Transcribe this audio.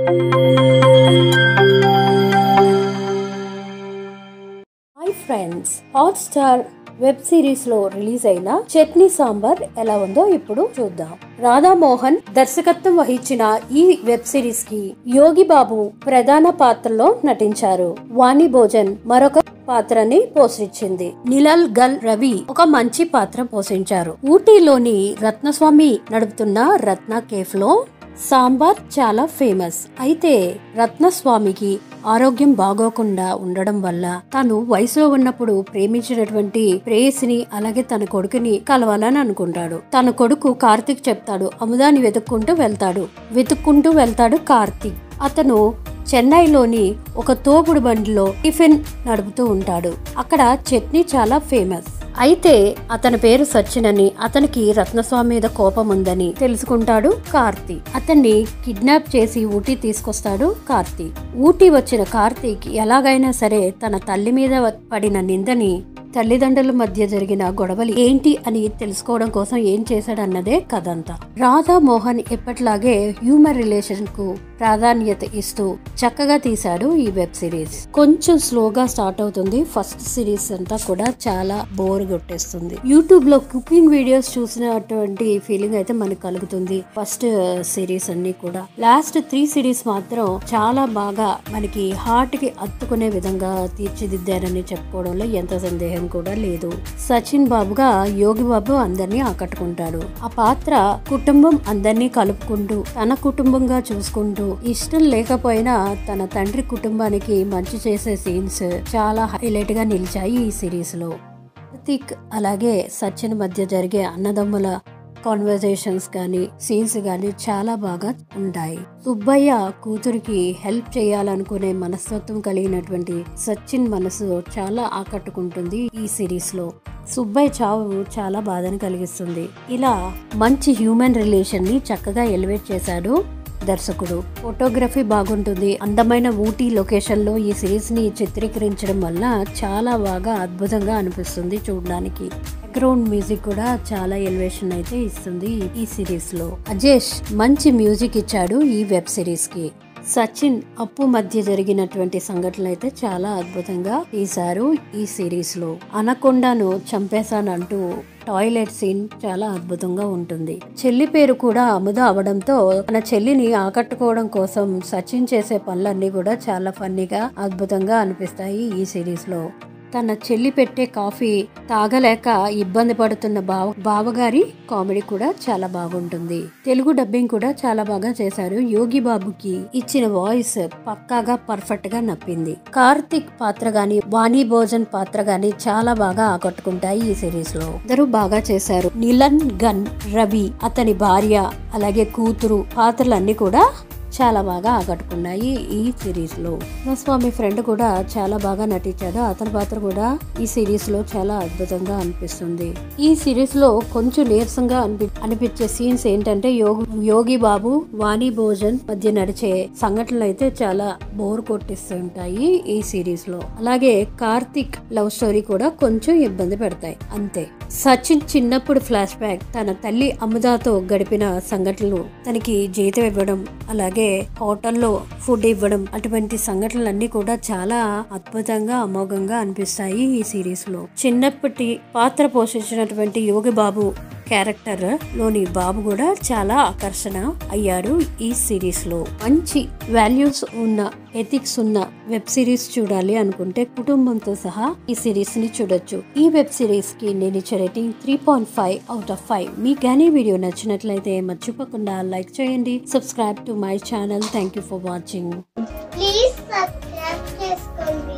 Hi friends, Hotstar web series లో release అయిన చట్నీ సాంబార్ ఎలా ఉందో ఇప్పుడు చూద్దాం. రాధామోహన్ దర్శకత్వం వహించిన ఈ వెబ్ సిరీస్ కి యోగి బాబు ప్రధాన పాత్రలో నటించారు. వాణి భోజన్ మరొక పాత్రని పోషించింది. నిలల్ గల్ రవి ఒక మంచి పాత్ర పోషించారు. ఊటీలోని రత్నస్వామి నడుపుతున్న రత్న కేఫ్ లో సాంబార్ చాలా ఫేమస్. అయితే రత్నస్వామికి ఆరోగ్యం బాగోకుండా ఉండడం వల్ల తను వయసులో ఉన్నప్పుడు ప్రేమించినటువంటి ప్రేయసిని అలాగే తన కొడుకుని కలవాలని అనుకుంటాడు. తన కొడుకు కార్తీక్ చెప్తాడు, అముదాని వెతుక్కుంటూ వెళ్తాడు కార్తీక్. అతను చెన్నైలోని ఒక తోపుడు బండిలో టిఫిన్ నడుపుతూ ఉంటాడు. అక్కడ చట్నీ చాలా ఫేమస్. అయితే అతని పేరు సచిన్ అని, అతనికి రత్నస్వామి మీద కోపం ఉందని తెలుసుకుంటాడు కార్తీక్. అతన్ని కిడ్నాప్ చేసి ఊటీ తీసుకొస్తాడు కార్తీక్. ఊటీ వచ్చిన కార్తీక్ ఎలాగైనా సరే తన తల్లి మీద పడిన నిందని, తల్లిదండ్రుల మధ్య జరిగిన గొడవలు ఏంటి అని తెలుసుకోవడం కోసం ఏం చేశాడన్నదే కథంతా. రాధామోహన్ ఎప్పటిలాగే హ్యూమన్ రిలేషన్ కు ప్రాధాన్యత ఇస్తూ చక్కగా తీశాడు ఈ వెబ్ సిరీస్. కొంచెం స్లోగా స్టార్ట్ అవుతుంది. ఫస్ట్ సిరీస్ అంతా కూడా చాలా బోర్ కొట్టేస్తుంది. యూట్యూబ్ లో కుకింగ్ వీడియోస్ చూసినటువంటి ఫీలింగ్ అయితే మనకు కలుగుతుంది. ఫస్ట్ సిరీస్ అన్ని కూడా. లాస్ట్ 3 సిరీస్ మాత్రం చాలా బాగా మనకి హార్ట్ కి అత్తుకునే విధంగా తీర్చిదిద్దారని చెప్పుకోవడంలో ఎంత సందేహం కూడా లేదు. సచిన్ బాబుగా యోగి బాబు అందరినీ ఆకట్టుకుంటాడు. ఆ పాత్ర కుటుంబం అందరినీ కలుపుకుంటూ తన కుటుంబంగా చూసుకుంటూ ఇష్టం లేకపోయినా తన తండ్రి కుటుంబానికి మంచి చేసే సీన్స్ చాలా హైలైట్ గా నిలిచాయి ఈ సిరీస్ లో. కార్తీక్ అలాగే సచిన్ మధ్య జరిగే అన్నదమ్ముల కాన్వర్సేషన్స్ గానీ సీన్స్ గానీ చాలా బాగా ఉంటాయి. సుబ్బయ్య కూతురికి హెల్ప్ చేయాలనుకునే మనస్తత్వం కలిగినటువంటి సచిన్ మనసు చాలా ఆకట్టుకుంటుంది ఈ సిరీస్ లో. సుబ్బయ్య చావు చాలా బాధను కలిగిస్తుంది. ఇలా మంచి హ్యూమన్ రిలేషన్ ని చక్కగా ఎలివేట్ చేశాడు దర్శకుడు. ఫోటోగ్రఫీ బాగుంటుంది. అందమైన ఊటీ లొకేషన్ లో ఈ సిరీస్ ని చిత్రీకరించడం వల్ల చాలా బాగా అద్భుతంగా అనిపిస్తుంది చూడడానికి. బ్యాక్గ్రౌండ్ మ్యూజిక్ కూడా చాలా ఎలివేషన్ అయితే ఇస్తుంది ఈ సిరీస్ లో. అజేష్ మంచి మ్యూజిక్ ఇచ్చాడు ఈ వెబ్ సిరీస్ కి. సచిన్ అప్పు మధ్య జరిగినటువంటి సంఘటనలు అయితే చాలా అద్భుతంగా తీశారు ఈ సిరీస్ లో. అనకొండను చంపేశానంటూ టాయిలెట్ సీన్ చాలా అద్భుతంగా ఉంటుంది. చెల్లి పేరు కూడా అముద అవడంతో తన చెల్లిని ఆకట్టుకోవడం కోసం సచిన్ చేసే పనులన్నీ కూడా చాలా ఫన్నీగా అద్భుతంగా అనిపిస్తాయి ఈ సిరీస్ లో. తన చెల్లి పెట్టే కాఫీ తాగలేక ఇబ్బంది పడుతున్న బావగారి కామెడీ కూడా చాలా బాగుంటుంది. తెలుగు డబ్బింగ్ కూడా చాలా బాగా చేశారు. యోగి బాబుకి ఇచ్చిన వాయిస్ పక్కాగా పర్ఫెక్ట్ గా నప్పింది. కార్తీక్ పాత్ర గాని వాణి భోజన్ పాత్ర గాని చాలా బాగా ఆకట్టుకుంటాయి ఈ సిరీస్ లో. అందరూ బాగా చేశారు. నిలన్ గన్ రవి, అతని భార్య అలాగే కూతురు పాత్రలన్నీ కూడా చాలా బాగా ఆకట్టుకున్నాయి ఈ సిరీస్ లో. రత్నస్వామి ఫ్రెండ్ కూడా చాలా బాగా నటించాడు. అతని పాత్ర కూడా ఈ సిరీస్ లో చాలా అద్భుతంగా అనిపిస్తుంది. ఈ సిరీస్ లో కొంచెం నీరసంగా అనిపించే సీన్స్ ఏంటంటే యోగి బాబు వాణి భోజన్ మధ్య నడిచే సంఘటనలు అయితే చాలా బోర్ కొట్టిస్తుంటాయి ఈ సిరీస్ లో. అలాగే కార్తీక్ లవ్ స్టోరీ కూడా కొంచెం ఇబ్బంది పెడతాయి అంతే. సచిన్ చిన్నప్పుడు ఫ్లాష్ బ్యాక్, తన తల్లి అముదాతో గడిపిన సంఘటనలు, తనకి జీతం ఇవ్వడం అలాగే హోటల్లో ఫుడ్ ఇవ్వడం, అటువంటి సంఘటనలన్నీ కూడా చాలా అద్భుతంగా అమోఘంగా అనిపిస్తాయి ఈ సిరీస్ లో. చిన్నప్పటి పాత్ర పోషించినటువంటి యోగి బాబు క్యారెక్టర్ లోని బాబు కూడా చాలా ఆకర్షణ అయ్యారు ఈ సిరీస్ లో. మంచి వాల్యూస్ ఉన్న ఎథిక్స్ ఉన్న వెబ్ సిరీస్ చూడాలి అనుకుంటే కుటుంబంతో సహా ఈ సిరీస్ ని చూడొచ్చు. ఈ వెబ్ సిరీస్ కి నేను ఇచ్చే రేటింగ్ 3.5/5. మీకు కానీ వీడియో నచ్చినట్లయితే మర్చిపోకుండా లైక్ చేయండి. Subscribe to my channel. Thank you for watching. Please subscribe చేసుకోండి.